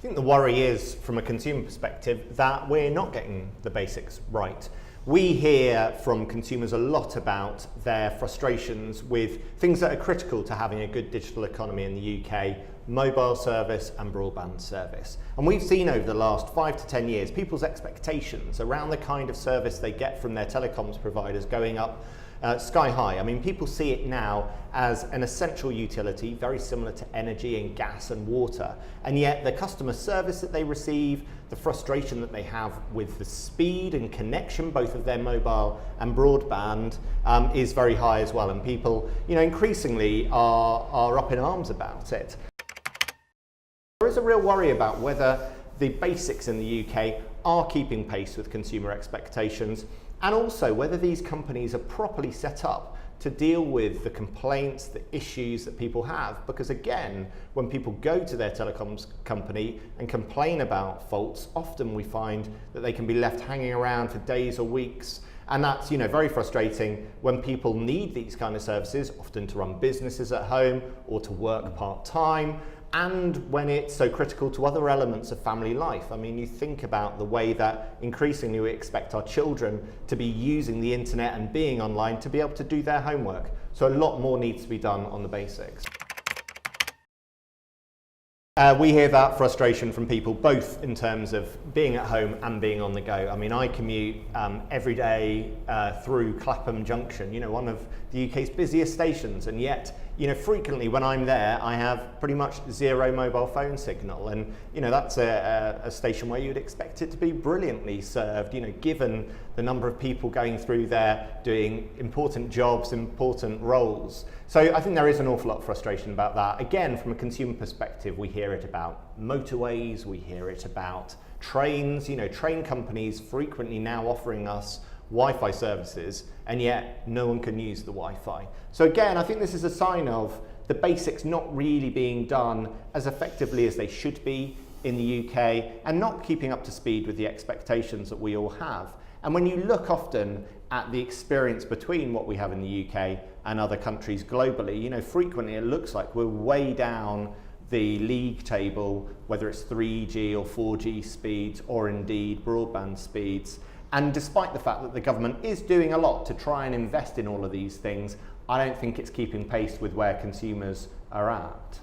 I think the worry is, from a consumer perspective, that we're not getting the basics right. We hear from consumers a lot about their frustrations with things that are critical to having a good digital economy in the UK: mobile service and broadband service. And we've seen over the last 5 to 10 years people's expectations around the kind of service they get from their telecoms providers going up sky high. I mean, people see it now as an essential utility, very similar to energy and gas and water, and yet the customer service that they receive, the frustration that they have with the speed and connection both of their mobile and broadband is very high as well, and people, increasingly are up in arms about it. There is a real worry about whether the basics in the UK are keeping pace with consumer expectations, and also whether these companies are properly set up to deal with the complaints, the issues that people have. Because again, when people go to their telecoms company and complain about faults, often we find that they can be left hanging around for days or weeks. And that's very frustrating when people need these kind of services, often to run businesses at home or to work part-time, and when it's so critical to other elements of family life. I mean, you think about the way that increasingly we expect our children to be using the internet and being online to be able to do their homework. So a lot more needs to be done on the basics. We hear that frustration from people both in terms of being at home and being on the go. I mean, I commute every day through Clapham Junction, one of the UK's busiest stations, and yet frequently when I'm there I have pretty much zero mobile phone signal, and that's a station where you'd expect it to be brilliantly served, given the number of people going through there doing important jobs, important roles. So I think there is an awful lot of frustration about that. Again, from a consumer perspective, we hear it about motorways, we hear it about trains. Train companies frequently now offering us Wi-Fi services, and yet no one can use the Wi-Fi. So again, I think this is a sign of the basics not really being done as effectively as they should be in the UK, and not keeping up to speed with the expectations that we all have. And when you look often at the experience between what we have in the UK and other countries globally, frequently it looks like we're way down the league table, whether it's 3G or 4G speeds, or indeed broadband speeds. And despite the fact that the government is doing a lot to try and invest in all of these things, I don't think it's keeping pace with where consumers are at.